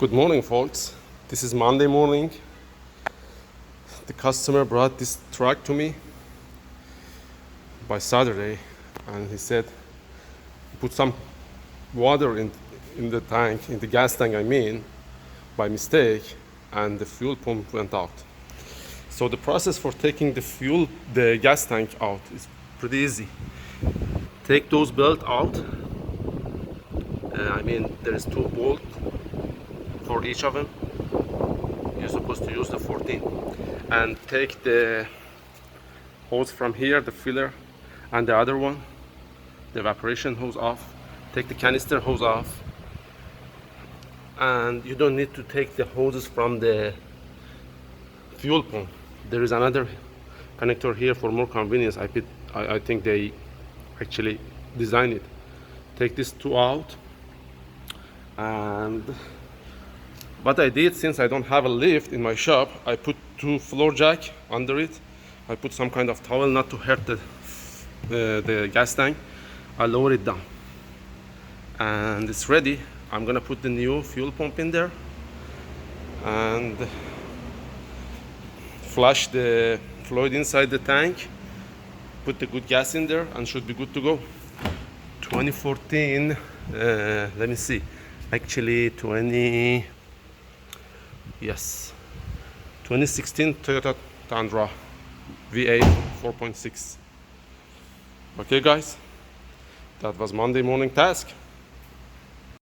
Good morning, folks. This is Monday morning. The customer brought this truck to me by Saturday, and he said put some water in the tank, in the gas tank, I mean, by mistake, and the fuel pump went out. So the process for taking the gas tank out is pretty easy. Take those bolts out. There is 2 bolts for each of them. You're supposed to use the 14. And take the hose from here, the filler, and the other one, the evaporation hose off. Take the canister hose off. And you don't need to take the hoses from the fuel pump. There is another connector here for more convenience. I think they actually designed it. Take these 2 out. And what I did, since I don't have a lift in my shop, I put 2 floor jack under it. I put some kind of towel not to hurt the gas tank. I lower it down, and it's ready. I'm gonna put the new fuel pump in there and flush the fluid inside the tank, put the good gas in there, and should be good to go. 2014, let me see, actually 2016 Toyota Tundra V8 4.6. Okay guys, that was Monday morning task.